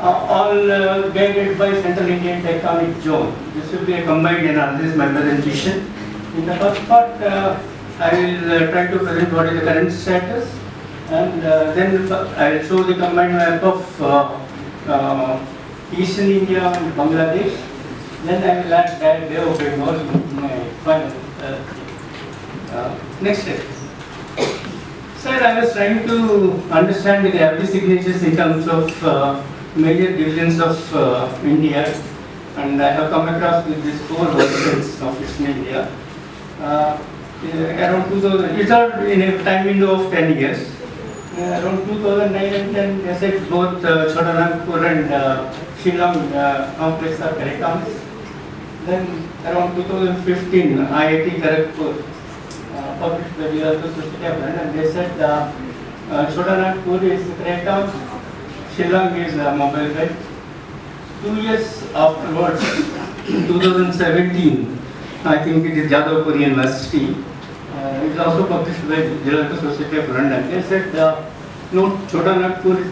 all guided by Central Indian Tectonic Zone. This will be a combined analysis, my presentation. In the first part, I will try to present what is the current status, and then I will show the combined map of Eastern India and Bangladesh. Then I will add that Bay of Bengal in my final. Next step. Sir, I was trying to understand the gravity signatures in terms of major divisions of India, and I have come across with these 4 versions of Eastern India. Around 2000, it's all in a time window of 10 years. Around 2009 and 10, I said both Chhotanagpur and Shillong complex are correct answers. Then around 2015, IIT Kharagpur published the Geological Society of London, and they said Chhotanagpur is the correct answer, Shillong is mobile belt. 2 years afterwards, in 2017, I think it is Jadavpur University, it is also published by the Geological Society of London. They said no, Chhotanagpur is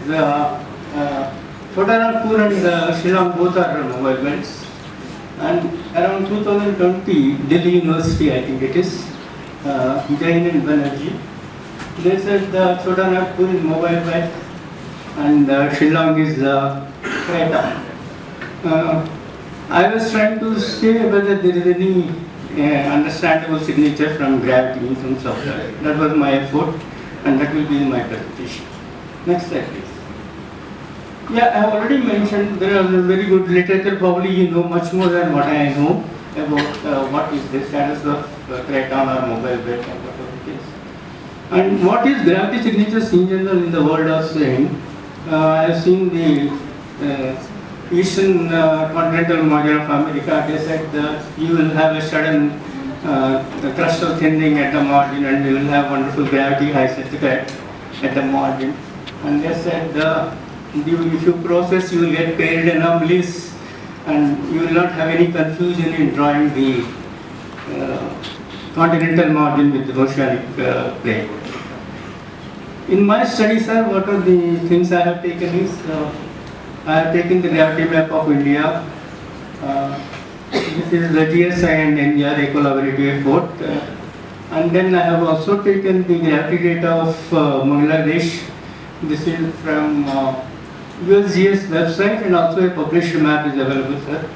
Chhotanagpur and Shillong both are mobile belts. And around 2020, Delhi University, I think it is, Jain and Banerjee, they said Chhotanagpur is mobile belt and Shillong is Creta. I was trying to say whether there is any understandable signature from gravity in terms of that. That was my effort, and that will be in my presentation. Next slide, please. Yeah, I have already mentioned there is a very good literature. Probably you know much more than what I know about what is the status of Creton or mobile belt and whatever it is. And what is gravity signatures in general in the world of saying? I have seen the Eastern continental module of America. They said that you will have a sudden crust of thinning at the margin, and you will have wonderful gravity isotope at the margin. And they said if you process, you will get paired anomalies, and you will not have any confusion in drawing the continental margin with the oceanic plane. In my study, sir, what are the things I have taken is, I have taken the gravity map of India. This is the GSI and NGR collaborative effort. And then I have also taken the gravity data of Bangladesh. This is from USGS website, and also a published map is available, sir.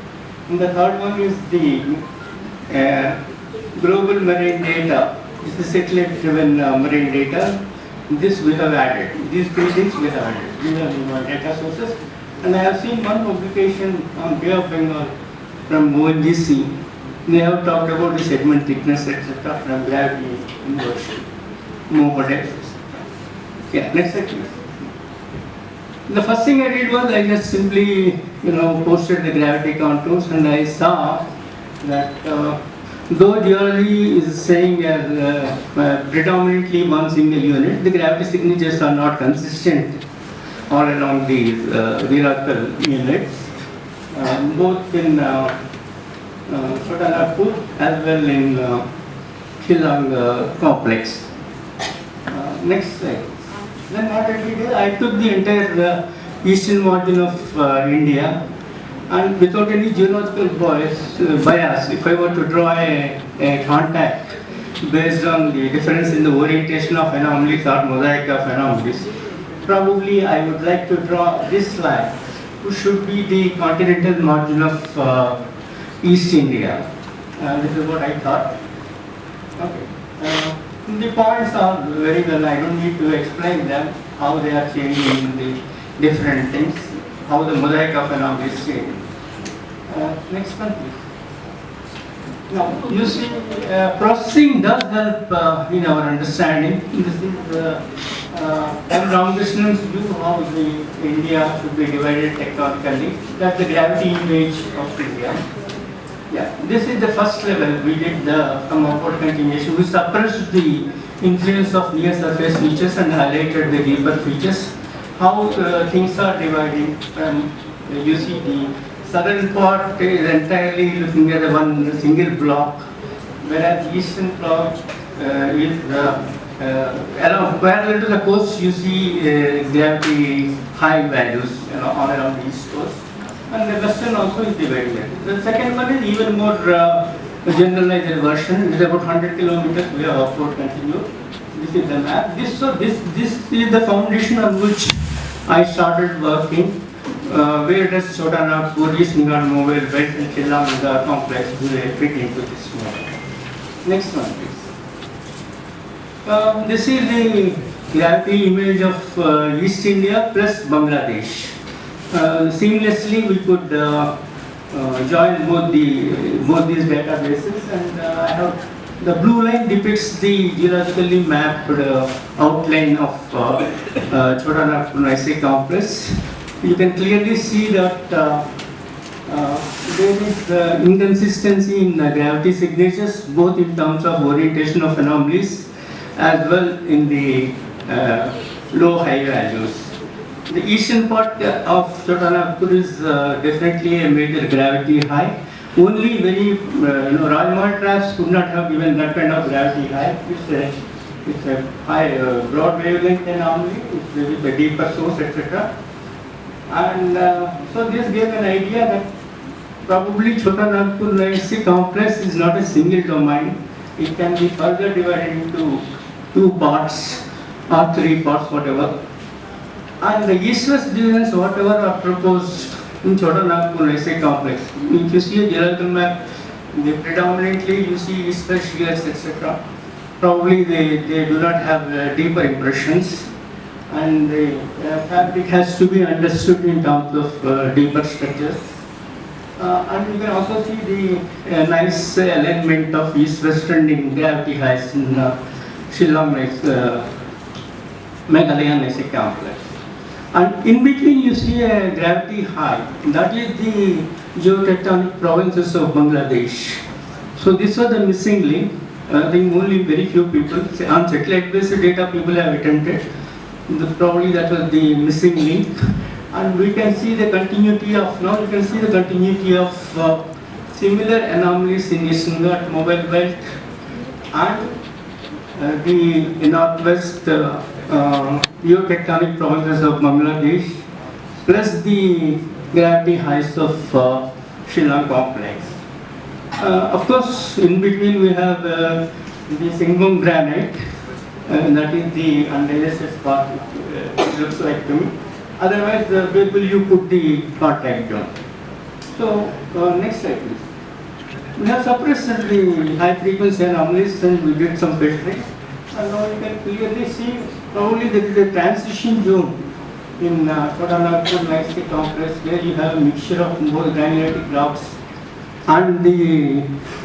And the third one is the global marine data. This is satellite driven marine data. This we have added. These 3 things we have added. These are my data sources. And I have seen one publication on Bay of Bengal from ONGC. They have talked about the segment thickness, etc. from gravity inversion, more depth. Yeah, next slide, please. The first thing I did was I just simply, posted the gravity contours, and I saw that though geology is saying predominantly one single unit, the gravity signatures are not consistent all along these geological units, both in Chhotanagpur as well in Shillong complex. Next slide. Then what I did is I took the entire eastern margin of India, and without any geological bias, if I were to draw a contact based on the difference in the orientation of anomalies or mosaic of anomalies, probably I would like to draw this line, which should be the continental margin of East India. This is what I thought. Okay. The points are very well, I don't need to explain them, how they are changing in the different things, how the mosaic of anomalies change. Next one, please. Now, you see, processing does help in our understanding. This is long distance view how the India should be divided tectonically. That's the gravity image of India. Yeah, this is the first level. We did the upward continuation. We suppressed the influence of near surface features and highlighted the deeper features. How things are dividing. You see the southern part is entirely looking at one single block, whereas the eastern block is along parallel to the coast. You see gravity high values, all around the east coast, and the western also is the very less. The second one is even more generalized version. It is about 100 kilometers we have upward continued. This is the map. This is the foundation on which I started working. Where does Chhotanagpur, Eastern Ghat Mobile, Belt and Shillong-Meghalaya complex do they fit into this model? Next one, please. This is the gravity image of East India plus Bangladesh. Seamlessly, we could join both these databases, and I have the blue line depicts the geologically mapped outline of Chhotanagpur gneissic complex. You can clearly see that there is inconsistency in gravity signatures, both in terms of orientation of anomalies as well in the low-high values. The eastern part of Chhotanagpur is definitely a major gravity high. Only very Rajmahal traps could not have given that kind of gravity high. It's a high broad wavelength anomaly with a deeper source, etc. And so this gave an idea that probably Chhotanagpur gneissic complex is not a single domain. It can be further divided into 2 parts or 3 parts, whatever. And the east-west divisions, whatever are proposed in Chhotanagpur gneissic complex. If you see a geological map, they predominantly you see east-west shears, etc. Probably they do not have deeper impressions. And the fabric has to be understood in terms of deeper structures. And you can also see the nice alignment of east-western in gravity highs in Shillong-Meghalaya gneissic complex. And in between you see a gravity high. That is the geotectonic provinces of Bangladesh. So this was the missing link. I think only very few people, on satellite-based data people have attempted. Probably that was the missing link, and we can see the continuity of similar anomalies in Eastern Ghat Mobile belt and the northwest geotectonic provinces of Bangladesh, plus the gravity highs of Shillong complex. Of course, in between we have the Singham granite. That is the undigested part, it looks like to me. Otherwise, where will you put the contact zone? So, next slide please. We have suppressed the high frequency anomalies and we did some filtering. And now you can clearly see probably there is a transition zone in Chhotanagpur gneissic complex where you have a mixture of more granitic rocks and the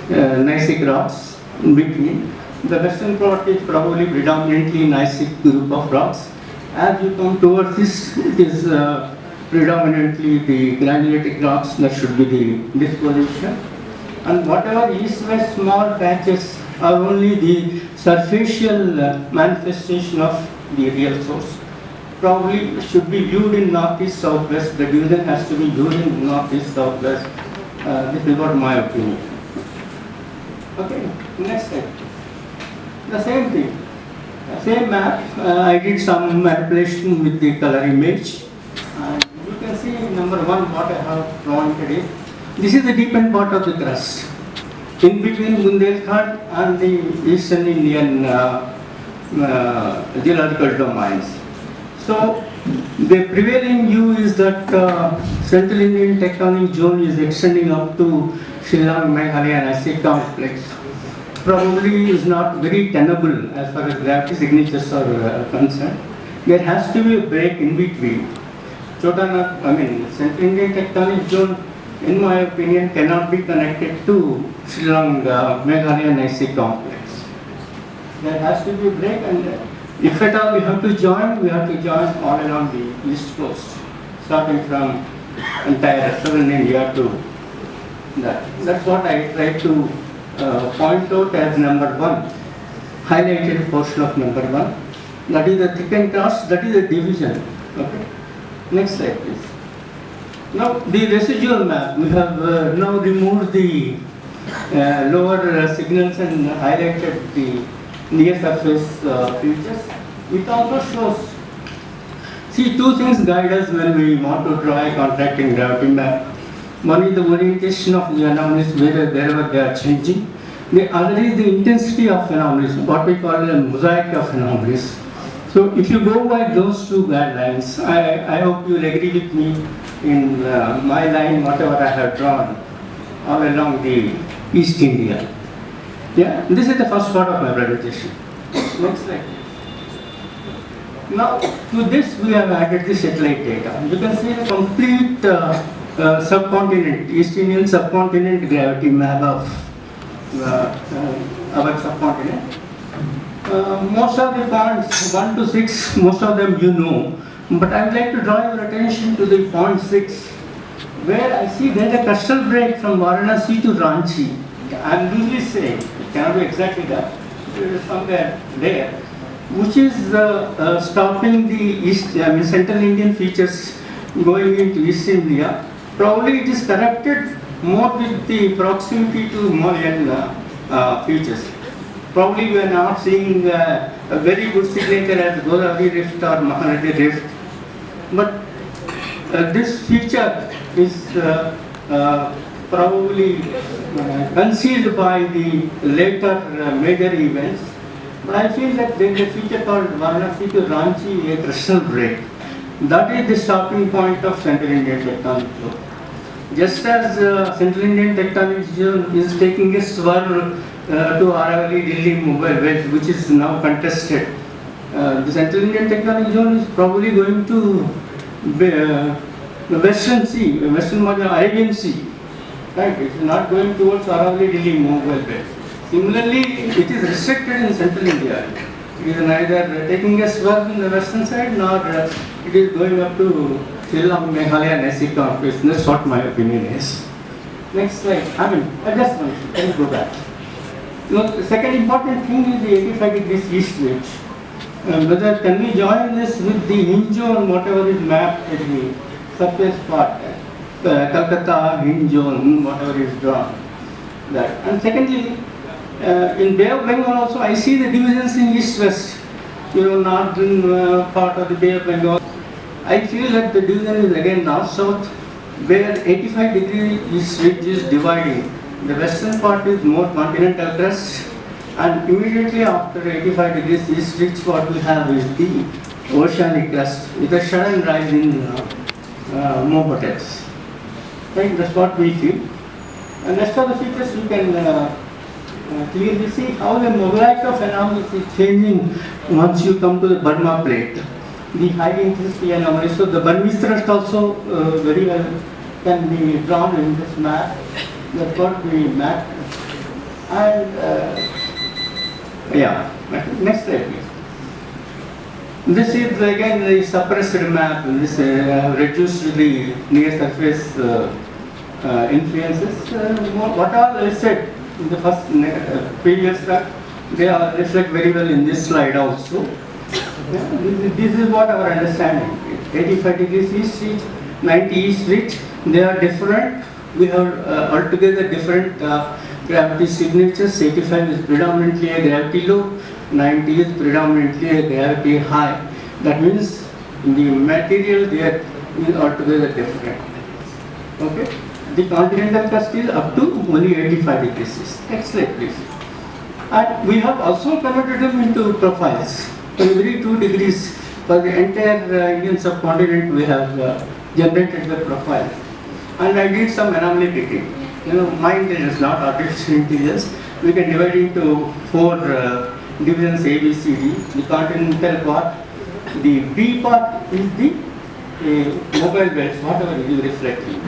gneissic rocks in between. The western part is probably predominantly gneissic group of rocks. As you come towards this, it is predominantly the granitic rocks that should be the disposition. And whatever east-west small patches are only the surfacial manifestation of the real source. Probably should be viewed in northeast southwest. The division has to be viewed in northeast southwest. This is what my opinion. Okay, next slide. The same thing, same map. I did some manipulation with the color image. And you can see number 1 what I have drawn today. This is the deep end part of the crust, in between Bundelkhand and the Eastern Indian geological domains. So the prevailing view is that Central Indian tectonic zone is extending up to Shillong-Meghalaya gneissic complex. Probably is not very tenable as far as gravity signatures are concerned. There has to be a break in between. Central Indian tectonic zone, in my opinion, cannot be connected to Shillong-Meghalaya gneissic complex. There has to be a break, and if at all we have to join all along the east coast, starting from entire southern India to that. That's what I try to point out as number 1, highlighted portion of number 1. That is the thickened crust, that is the division. Okay. Next slide, please. Now the residual map, we have now removed the lower signals and highlighted the near surface features. It also shows See, two things guide us when we want to draw a contracting gravity map. One is the orientation of the anomalies wherever they are changing. The other is the intensity of anomalies, what we call a mosaic of anomalies. So if you go by those two guidelines, I hope you will agree with me in my line, whatever I have drawn all along the East India. Yeah, this is the first part of my presentation. Next slide. Now, to this we have added the satellite data. You can see the complete subcontinent, East Indian subcontinent gravity map of our subcontinent. Most of the points, 1 to 6, most of them you know, but I would like to draw your attention to the point 6, where I see there is a crustal break from Varanasi to Ranchi. I am loosely saying, it cannot be exactly that, it is somewhere there, which is stopping the Central Indian features going into East India. Probably it is connected more with the proximity to Himalayan features. Probably we are not seeing a very good signature as Guwahati Rift or Mahanadi Rift. But this feature is probably concealed by the later major events. But I feel that there is a feature called Varanasi to Ranchi, a crustal break. That is the stopping point of Central Indian tectonic zone. Just as Central Indian tectonic zone is taking a swirl to Aravalli, Delhi, Mumbai belt, which is now contested, the Central Indian tectonic zone is probably going to the Western Sea, Western margin of Arabian Sea. Right? It is not going towards Aravalli, Delhi, Mumbai belt. Similarly, it is restricted in Central India. It is neither taking a swirl in the western side nor it is going up to Shillong-Meghalaya gneissic conflict. That's what my opinion is. Next slide. Just one. Can you go back? The second important thing is the 85 degrees east ridge. Whether can we join this with the hinge zone, whatever is mapped at the surface part, Calcutta hinge zone, whatever is drawn. That. And secondly, in Bay of Bengal also, I see the divisions in east-west. Northern part of the Bay of Bengal. I feel that the division is again north-south, where 85 degree east ridge is dividing. The western part is more continental crust, and immediately after 85 degrees east ridge, what we have is the oceanic crust with a sudden rise in vortex. Right, that's what we feel. And rest of the features you can clearly see how the mosaic of anomalies is changing once you come to the Burma plate. The high intensity anomalies. So the Burmese thrust also very well can be drawn in this map. That's what we mapped. And next slide please. This is again the suppressed map. This reduced the near surface influences. What all I said in the first previous track, they are reflect very well in this slide also. This is what our understanding. 85 degrees east ridge, 90 east ridge, they are different. We have altogether different gravity signatures. 85 is predominantly a gravity low, 90 is predominantly a gravity high. That means the material there is altogether different. Okay. The continental crust is up to only 85 degrees. Next slide please. And we have also converted them into profiles. For every 2 degrees for the entire Indian subcontinent we have generated the profile. And I did some anomaly picking. My intelligence, not artificial intelligence. We can divide into 4 divisions A, B, C, D. The continental part, the B part is the mobile belts, whatever it is reflecting.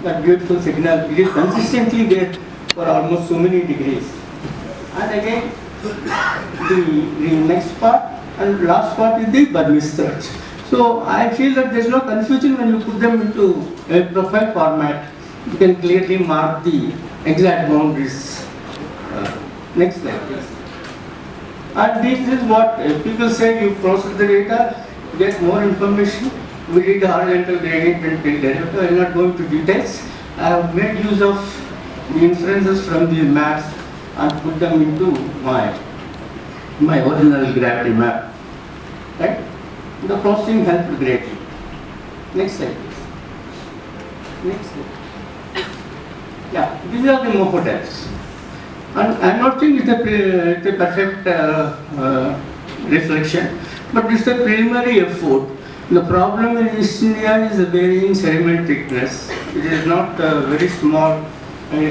That beautiful signal, it is consistently there for almost so many degrees. And again, the next part and last part is the Burmese thrust. So I feel that there is no confusion when you put them into a profile format. You can clearly mark the exact boundaries. Next slide please. And this is what people say, you process the data, get more information. We did the horizontal gradient and tilt derivative. I will not go into details. I have made use of the inferences from the maps and put them into my original gravity map. Right? The processing helped greatly. Next slide, please. Next slide. Yeah, these are the MOFO types. And I'm not saying it's a perfect reflection, but it's a preliminary effort. The problem in East India is the varying sediment thickness. It is not very small,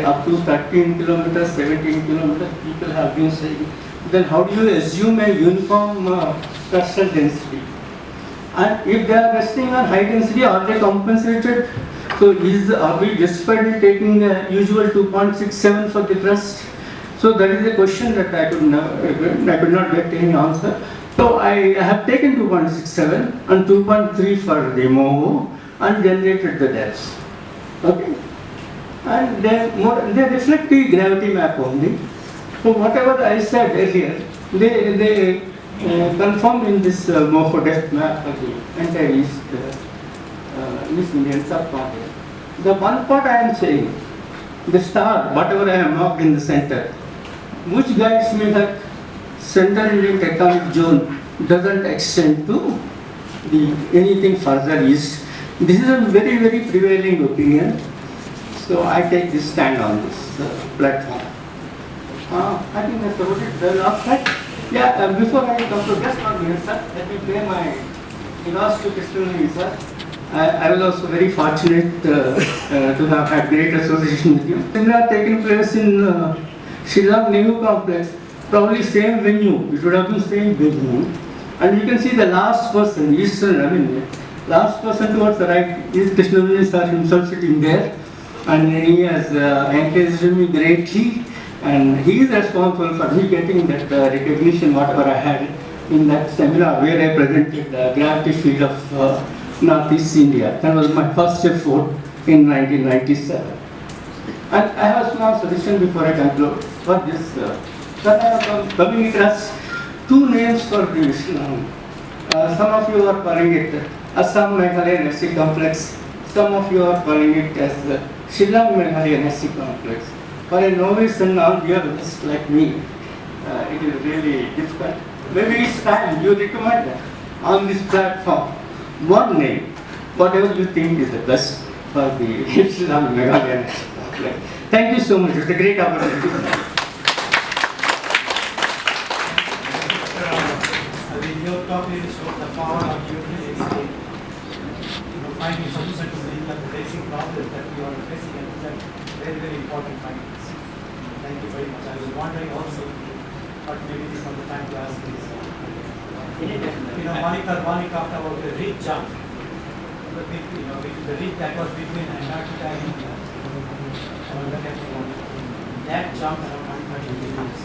up to 13 kilometers, 17 kilometers, people have been saying. Then how do you assume a uniform crustal density? And if they are resting on high density, are they compensated? So are we justified in taking the usual 2.67 for the crust? So that is a question that I could not get any answer. So I have taken 2.67 and 2.3 for the MOO and generated the depths. Okay? And they reflect the gravity map only. So whatever I said earlier, they confirm in this MOFO depth map of the entire East Indian subcontinent. The one part I am saying, the star, whatever I have marked in the center, which guides me that Central Indian tectonic zone doesn't extend to anything further east. This is a very, very prevailing opinion. So I take this stand on this platform. I think that's about it. The last slide. Yeah, before I come to just 1 minute, sir, let me pay my regards to testimony, sir. I was also very fortunate to have had great association with you. Similar taking place in Shillong complex, probably same venue, it would have been same venue. And you can see the last person, last person towards the right is Krishnavijay sir himself sitting there. And he has encouraged me greatly. And he is responsible for me getting that recognition, whatever I had in that seminar where I presented the gravity field of Northeast India. That was my first effort in 1997. And I have a small suggestion before I conclude for this. That I am coming across two names for this. Some of you are calling it Assam-Meghalaya gneissic complex. Some of you are calling it as Shillong-Meghalaya gneissic complex. For a novice and non-geologist like me, it is really difficult. Maybe it's time you recommend on this platform one name, whatever you think is the best for the Shillong-Meghalaya gneissic complex. Thank you so much. It's a great opportunity. Your talk really showed the power of geophysics in finding solutions to the basic problems that we are facing, and these are very, very important findings. Thank you very much. I was wondering also, but maybe this is not the time to ask this. Monica talked about the ridge jump. The ridge that was between Antarctica and India. That jump around 130 degrees.